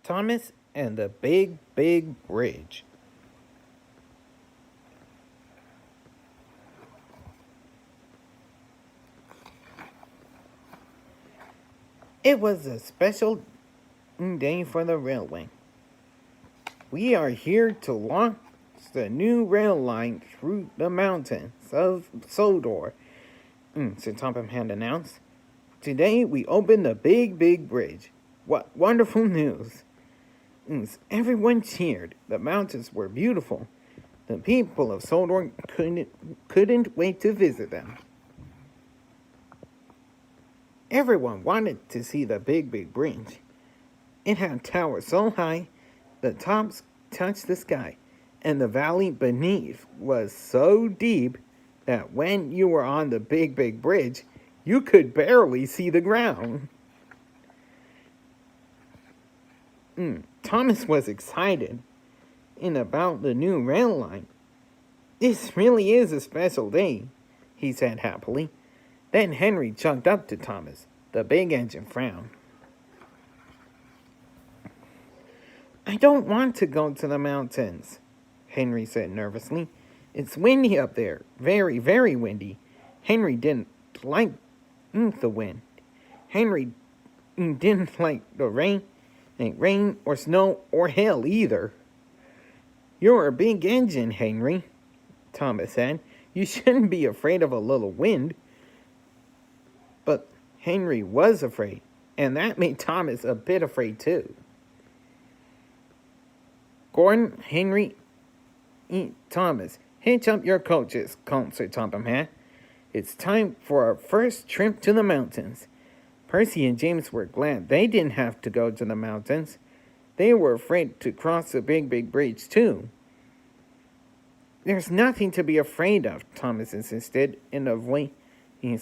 Thomas and the Big, Big Bridge. It was a special day for the railway. We are here to launch the new rail line through the mountains of Sodor, Sir Topham had announced. Today we open the Big, Big Bridge. What wonderful news! Everyone cheered. The mountains were beautiful. The people of Sodor couldn't wait to visit them. Everyone wanted to see the Big, Big Bridge. It had towers so high the tops touched the sky, and the valley beneath was so deep that when you were on the Big, Big Bridge, you could barely see the ground. Thomas was excited about the new rail line. This really is a special day, he said happily. Then Henry chugged up to Thomas. The big engine frowned. I don't want to go to the mountains, Henry said nervously. It's windy up there. Very, very windy. Henry didn't like the wind. Henry didn't like the rain or snow or hail either. You're a big engine, Henry, Thomas said. You shouldn't be afraid of a little wind. But Henry was afraid, and that made Thomas a bit afraid too. Gordon, Henry, Thomas, hitch up your coaches, called Sir Topham Hatt. It's time for our first trip to the mountains. Percy and James were glad they didn't have to go to the mountains. They were afraid to cross the Big, Big Bridge too. There's nothing to be afraid of, Thomas insisted in a voice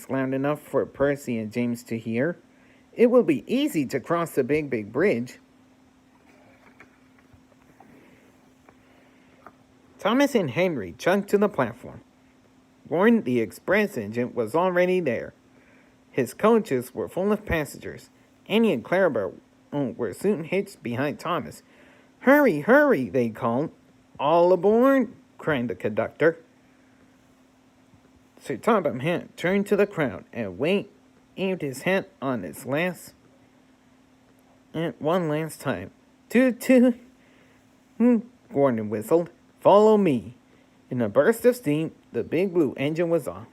loud enough for Percy and James to hear. It will be easy to cross the Big, Big Bridge. Thomas and Henry chugged to the platform. Gordon, the express agent, was already there. His coaches were full of passengers. Annie and Clarabelle were soon hitched behind Thomas. Hurry, hurry, they called. All aboard, cried the conductor. Sir Topham Hatt turned to the crowd and waved his hat on its one last time. Toot toot, Gordon whistled. Follow me. In a burst of steam, the big blue engine was off.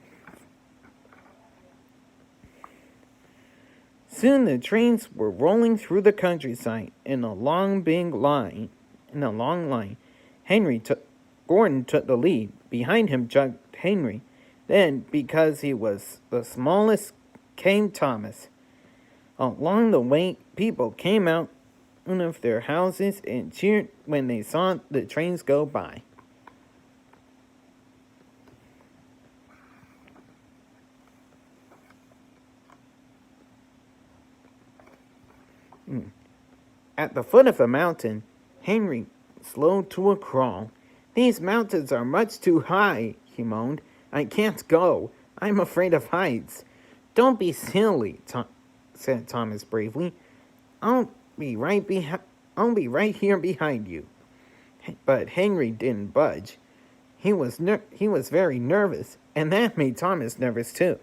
Soon the trains were rolling through the countryside in a long line. Gordon took the lead. Behind him jogged Henry. Then, because he was the smallest, came Thomas. Along the way, people came out of their houses and cheered when they saw the trains go by. At the foot of the mountain, Henry slowed to a crawl. These mountains are much too high, he moaned. I can't go. I'm afraid of heights. Don't be silly, said Thomas bravely. I'll be right here behind you. But Henry didn't budge. He was very nervous, and that made Thomas nervous too.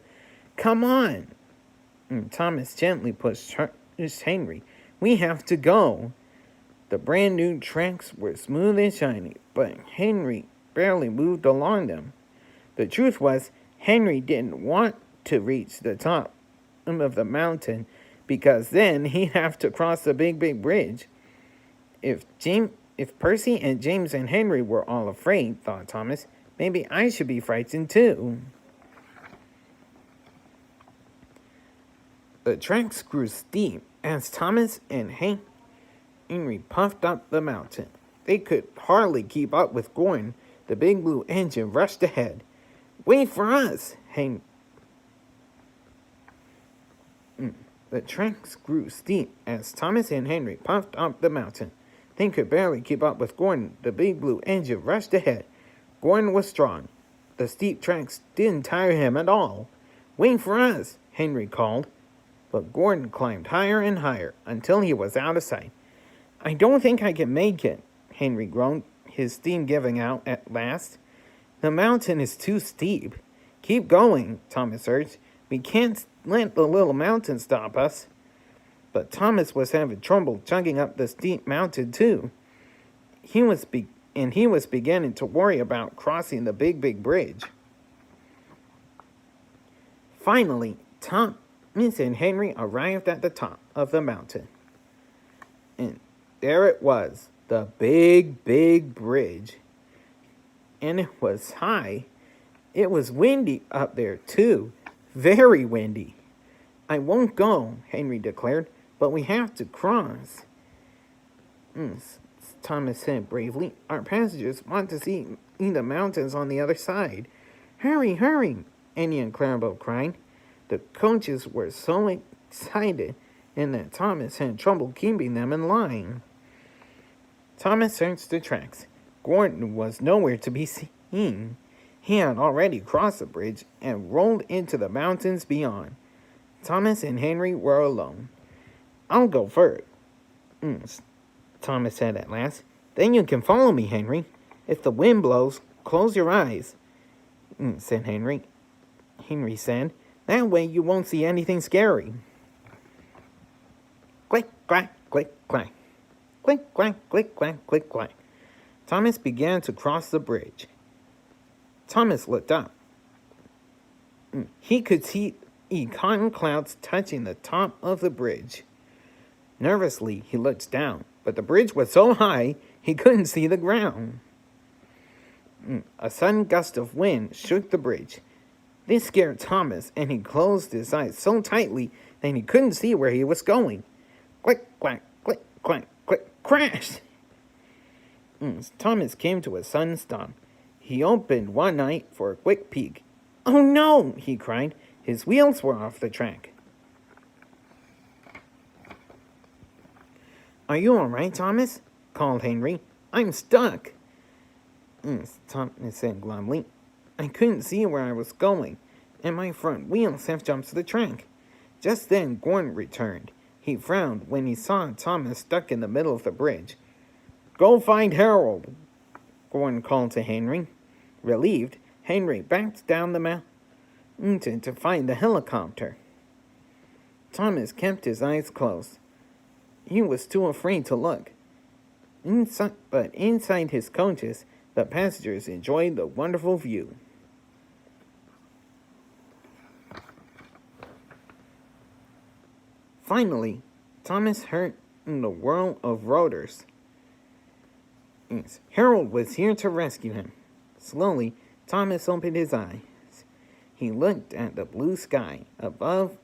Come on. Thomas gently pushed Henry. We have to go. The brand new tracks were smooth and shiny, but Henry barely moved along them. The truth was, Henry didn't want to reach the top of the mountain because then he'd have to cross the Big, Big Bridge. If Percy and James and Henry were all afraid, thought Thomas, maybe I should be frightened too. The tracks grew steep as Thomas and Henry puffed up the mountain. They could hardly keep up with Gordon. The big blue engine rushed ahead. Wait for us, The tracks grew steep as Thomas and Henry puffed up the mountain. They could barely keep up with Gordon. The big blue engine rushed ahead. Gordon was strong. The steep tracks didn't tire him at all. Wait for us, Henry called. But Gordon climbed higher and higher until he was out of sight. I don't think I can make it, Henry groaned, his steam giving out at last. The mountain is too steep. Keep going, Thomas urged. We can't let the little mountain stop us. But Thomas was having trouble chugging up the steep mountain too. He was beginning to worry about crossing the big bridge. Finally, Thomas and Henry arrived at the top of the mountain. And there it was, the big bridge. And it was high. It was windy up there, too. Very windy. I won't go, Henry declared, but we have to cross. Thomas said bravely. Our passengers want to see the mountains on the other side. Hurry, hurry, Annie and Clarabelle cried. The coaches were so excited and that Thomas had trouble keeping them in line. Thomas searched the tracks. Gordon was nowhere to be seen. He had already crossed the bridge and rolled into the mountains beyond. Thomas and Henry were alone. I'll go first, Thomas said at last. Then you can follow me, Henry. If the wind blows, close your eyes, said Henry. Henry said, that way you won't see anything scary. Click, clack, click, clack. Click, clack, click, clack, click, clack. Thomas began to cross the bridge. Thomas looked up. He could see cotton clouds touching the top of the bridge. Nervously, he looked down, but the bridge was so high he couldn't see the ground. A sudden gust of wind shook the bridge. This scared Thomas, and he closed his eyes so tightly that he couldn't see where he was going. Click, clack, click, clack, click, crash! Thomas came to a sudden stop. He opened one eye for a quick peek. Oh no, he cried. His wheels were off the track. Are you all right, Thomas? Called Henry. I'm stuck. Thomas said glumly. I couldn't see where I was going, and my front wheels have jumped to the track. Just then Gordon returned. He frowned when he saw Thomas stuck in the middle of the bridge. Go find Harold, Gordon called to Henry. Relieved, Henry backed down the mountain to find the helicopter. Thomas kept his eyes closed. He was too afraid to look. But inside his coaches, the passengers enjoyed the wonderful view. Finally, Thomas heard the whirl of rotors. Harold was here to rescue him. Slowly, Thomas opened his eyes. He looked at the blue sky above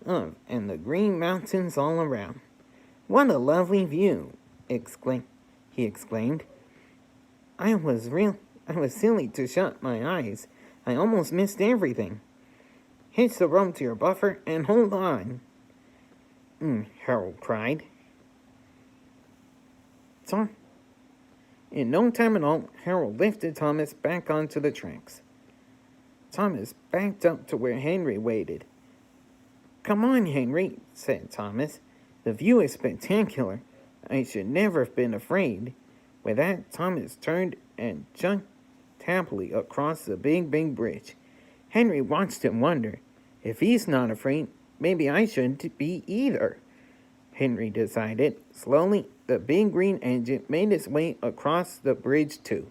and the green mountains all around. What a lovely view, he exclaimed. I was silly to shut my eyes. I almost missed everything. Hitch the rope to your buffer and hold on, Harold cried. In no time at all, Harold lifted Thomas back onto the tracks. Thomas backed up to where Henry waited. Come on, Henry, said Thomas. The view is spectacular. I should never have been afraid. With that, Thomas turned and jumped happily across the big bridge. Henry watched him wonder. If he's not afraid, maybe I shouldn't be either, Henry decided. Slowly, the big green engine made its way across the bridge too.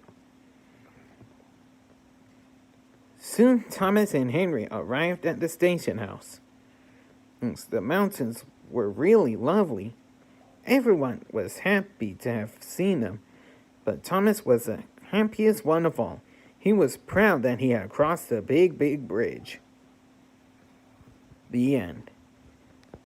Soon Thomas and Henry arrived at the station house. The mountains were really lovely. Everyone was happy to have seen them, but Thomas was the happiest one of all. He was proud that he had crossed the big bridge. The end.